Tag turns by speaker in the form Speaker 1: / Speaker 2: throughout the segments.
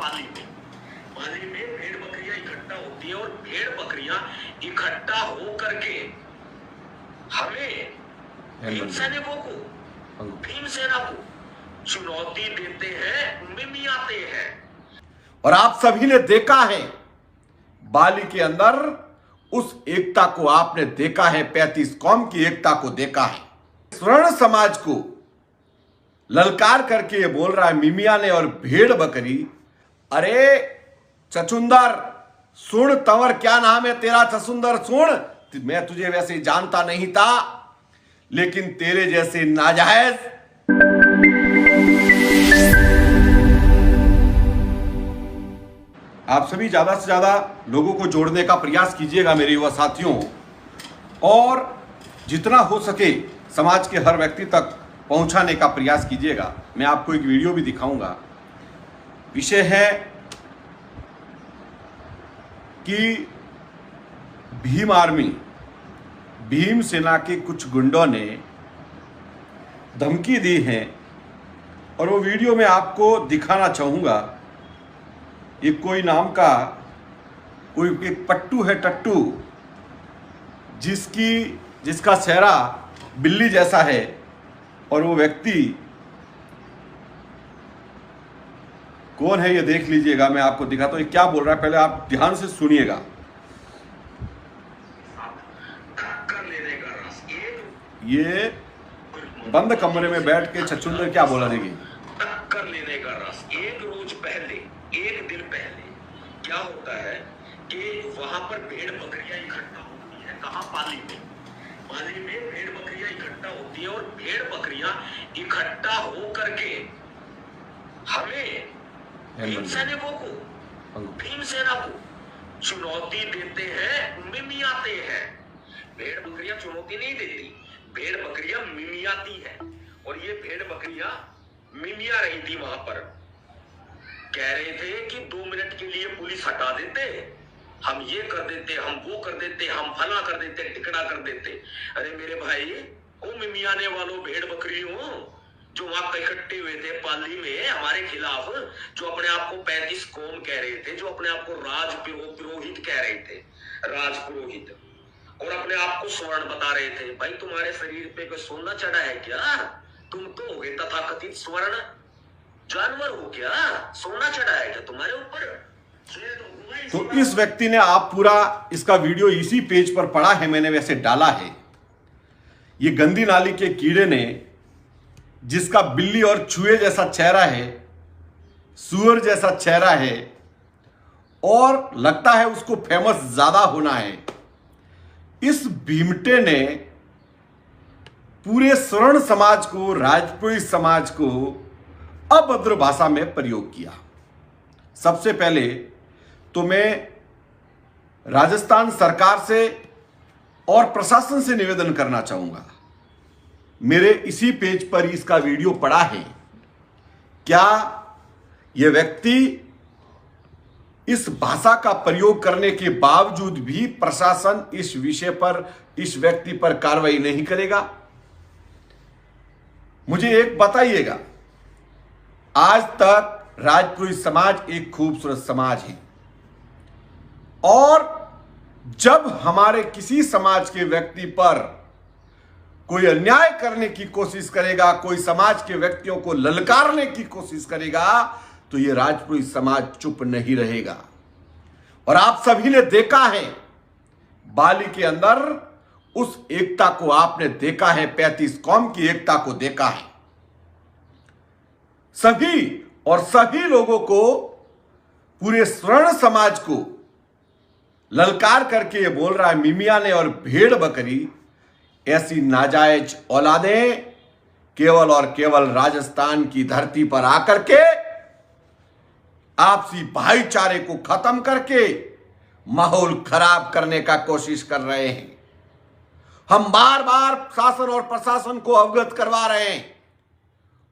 Speaker 1: पाली में भेड़ बकरियां इकट्ठा होती है और भेड़ बकरियां इकट्ठा हो करके हमें भीम सैनिकों को, भीम सेना को चुनौती देते हैं, मिमियाते हैं।
Speaker 2: और आप सभी ने देखा है बाली के अंदर उस एकता को आपने देखा है, 35 कौम की एकता को देखा है। स्वर्ण समाज को ललकार करके ये बोल रहा है मिमिया ने और भेड़ बकरी। अरे चचुंदर सुन, तंवर क्या नाम है तेरा, चचुंदर सुन, मैं तुझे वैसे जानता नहीं था, लेकिन तेरे जैसे नाजायज आप सभी ज्यादा से ज्यादा लोगों को जोड़ने का प्रयास कीजिएगा मेरे युवा साथियों, और जितना हो सके समाज के हर व्यक्ति तक पहुंचाने का प्रयास कीजिएगा। मैं आपको एक वीडियो भी दिखाऊंगा। विषय है कि भीम आर्मी, भीम सेना के कुछ गुंडों ने धमकी दी है और वो वीडियो में आपको दिखाना चाहूंगा। ये कोई नाम का कोई एक पट्टू है, टट्टू, जिसका चेहरा बिल्ली जैसा है, और वो व्यक्ति कौन है ये देख लीजिएगा। मैं आपको दिखाता हूं ये क्या बोल रहा है, पहले आप ध्यान से सुनिएगा। ये बंद कमरे में बैठ के छछुंदर क्या बोला, देखिए।
Speaker 1: टक्कर लेने का रस। एक रोज पहले, एक दिन पहले क्या होता है कि वहां पर भेड़ बकरियां इकट्ठा होती है। कहां? पाली में। पाली में भेड़ बकरियां इकट्ठा होती है और भेड़ बकरियां इकट्ठा हो करके हमें भीम सैनिकों को, भीम सेना को चुनौती देते हैं, मिमियाते हैं। भेड़ बकरियां चुनौती नहीं देती, भेड़ बकरियां मिमियाती है। और ये भेड़ बकरियां मिमिया रही थी वहां पर। कह रहे थे कि 2 मिनट के लिए पुलिस हटा देते, हम ये कर देते, हम वो कर देते, हम फला कर देते, टिकड़ा कर देते। अरे मेरे भाई, ओ मिमियाने वालों, भेड़ बकरियों, जो वहां इकट्ठे हुए थे पाली में हमारे खिलाफ, जो अपने आप को 35 कौम कह रहे थे, जो अपने आप को राज पुरोहित कह रहे थे, राज पुरोहित, और अपने आप को स्वर्ण बता रहे थे। भाई तुम्हारे शरीर पे कोई सोना चढ़ा है क्या? तुम तो हो गए तथाकथित स्वर्ण जानवर हो क्या? सोना चढ़ा है क्या तुम्हारे ऊपर?
Speaker 2: तो इस व्यक्ति ने, आप पूरा इसका वीडियो इसी पेज पर पड़ा है, मैंने वैसे डाला है। ये गंदी नाली के कीड़े ने, जिसका बिल्ली और चूहे जैसा चेहरा है, सुअर जैसा चेहरा है, और लगता है उसको फेमस ज्यादा होना है, इस भीमटे ने पूरे स्वर्ण समाज को, राजपूत समाज को अभद्र भाषा में प्रयोग किया। सबसे पहले तो मैं राजस्थान सरकार से और प्रशासन से निवेदन करना चाहूंगा। मेरे इसी पेज पर इसका वीडियो पड़ा है। क्या यह व्यक्ति इस भाषा का प्रयोग करने के बावजूद भी प्रशासन इस विषय पर, इस व्यक्ति पर कार्रवाई नहीं करेगा? मुझे एक बताइएगा। आज तक राजपूत समाज एक खूबसूरत समाज है, और जब हमारे किसी समाज के व्यक्ति पर कोई अन्याय करने की कोशिश करेगा, कोई समाज के व्यक्तियों को ललकारने की कोशिश करेगा, तो यह राजपूत समाज चुप नहीं रहेगा। और आप सभी ने देखा है बाली के अंदर उस एकता को आपने देखा है, 35 कौम की एकता को देखा है। सभी और सभी लोगों को, पूरे स्वर्ण समाज को ललकार करके ये बोल रहा है मिमिया ने और भेड़ बकरी। ऐसी नाजायज औलादें केवल और केवल राजस्थान की धरती पर आकर के आपसी भाईचारे को खत्म करके माहौल खराब करने का कोशिश कर रहे हैं। हम बार बार शासन और प्रशासन को अवगत करवा रहे हैं,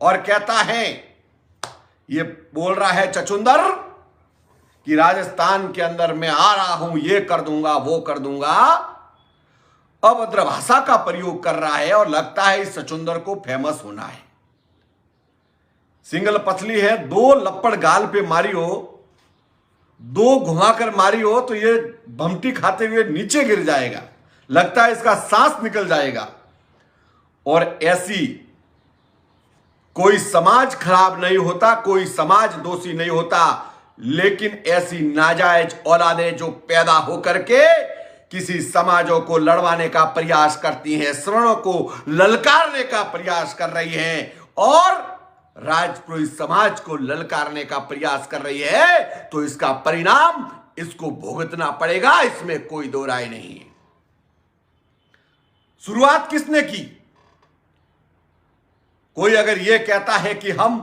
Speaker 2: और कहता है, ये बोल रहा है चचुंदर कि राजस्थान के अंदर मैं आ रहा हूं, ये कर दूंगा, वो कर दूंगा। अभद्र भाषा का प्रयोग कर रहा है और लगता है इस चचुंदर को फेमस होना है। सिंगल पथली है, 2 लपड़ गाल पे मारियो दो घुमाकर मारी हो तो ये भमटी खाते हुए नीचे गिर जाएगा, लगता है इसका सांस निकल जाएगा। और ऐसी कोई समाज खराब नहीं होता, कोई समाज दोषी नहीं होता, लेकिन ऐसी नाजायज औलादें जो पैदा होकर के किसी समाजों को लड़वाने का प्रयास करती हैं, श्रवणों को ललकारने का प्रयास कर रही हैं और राजपुरोहित समाज को ललकारने का प्रयास कर रही है, तो इसका परिणाम इसको भुगतना पड़ेगा, इसमें कोई दो राय नहीं है। शुरुआत किसने की? कोई अगर यह कहता है कि हम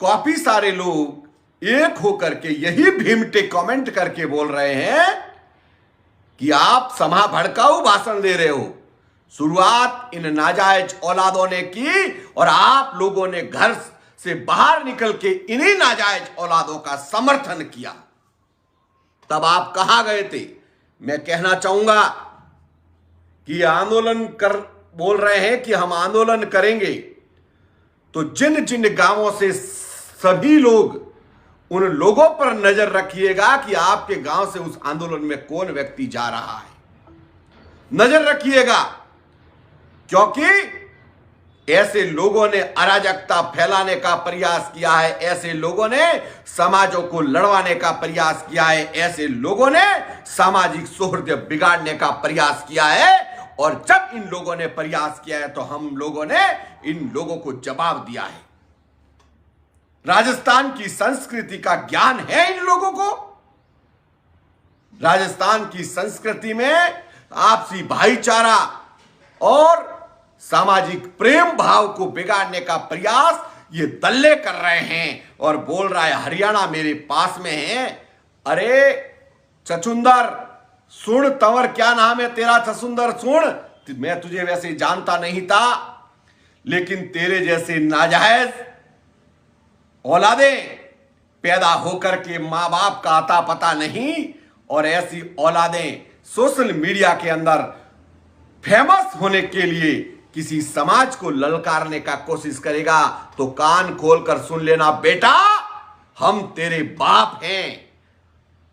Speaker 2: काफी सारे लोग एक होकर के यही भीमटे कमेंट करके बोल रहे हैं कि आप समा भड़काऊ भाषण दे रहे हो, शुरुआत इन नाजायज औलादों ने की और आप लोगों ने घर से बाहर निकल के इन्हीं नाजायज औलादों का समर्थन किया। तब आप कहां गए थे? मैं कहना चाहूंगा कि आंदोलन कर बोल रहे हैं कि हम आंदोलन करेंगे, तो जिन जिन गांवों से सभी लोग, उन लोगों पर नजर रखिएगा कि आपके गांव से उस आंदोलन में कौन व्यक्ति जा रहा है। नजर रखिएगा, क्योंकि ऐसे लोगों ने अराजकता फैलाने का प्रयास किया है, ऐसे लोगों ने समाजों को लड़वाने का प्रयास किया है, ऐसे लोगों ने सामाजिक सौहार्द बिगाड़ने का प्रयास किया है। और जब इन लोगों ने प्रयास किया है तो हम लोगों ने इन लोगों को जवाब दिया है। राजस्थान की संस्कृति का ज्ञान है इन लोगों को। राजस्थान की संस्कृति में आपसी भाईचारा और सामाजिक प्रेम भाव को बिगाड़ने का प्रयास ये दल्ले कर रहे हैं। और बोल रहा है हरियाणा मेरे पास में है। अरे चचुंदर सुन, तंवर क्या नाम है तेरा? चचुंदर सुन, मैं तुझे वैसे जानता नहीं था, लेकिन तेरे जैसे नाजायज औलादें पैदा होकर के मां बाप का आता पता नहीं, और ऐसी औलादें सोशल मीडिया के अंदर फेमस होने के लिए किसी समाज को ललकारने का कोशिश करेगा तो कान खोलकर सुन लेना बेटा, हम तेरे बाप हैं,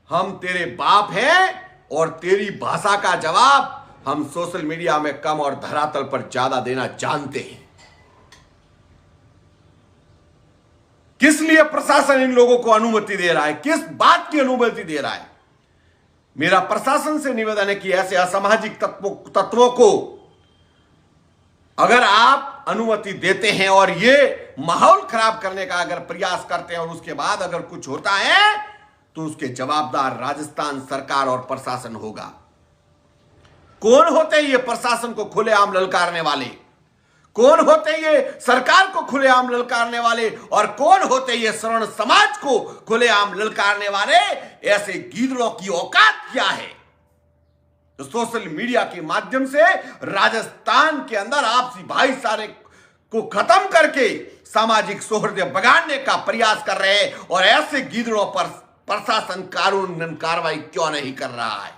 Speaker 2: हम तेरे बाप हैं। और तेरी भाषा का जवाब हम सोशल मीडिया में कम और धरातल पर ज्यादा देना जानते हैं। किस लिए प्रशासन इन लोगों को अनुमति दे रहा है? किस बात की अनुमति दे रहा है? मेरा प्रशासन से निवेदन है कि ऐसे असामाजिक तत्वों को अगर आप अनुमति देते हैं और ये माहौल खराब करने का अगर प्रयास करते हैं और उसके बाद अगर कुछ होता है तो उसके जवाबदार राजस्थान सरकार और प्रशासन होगा। कौन होते ये प्रशासन को खुलेआम ललकारने वाले? कौन होते ये सरकार को खुलेआम ललकारने वाले? और कौन होते ये श्रवण समाज को खुलेआम ललकारने वाले? ऐसे गीदड़ों की औकात क्या है तो सोशल मीडिया के माध्यम से राजस्थान के अंदर आपसी भाईचारे को खत्म करके सामाजिक सौहार्द बिगाड़ने का प्रयास कर रहे हैं। और ऐसे गीदड़ों पर प्रशासन कानूनन कार्रवाई क्यों नहीं कर रहा है?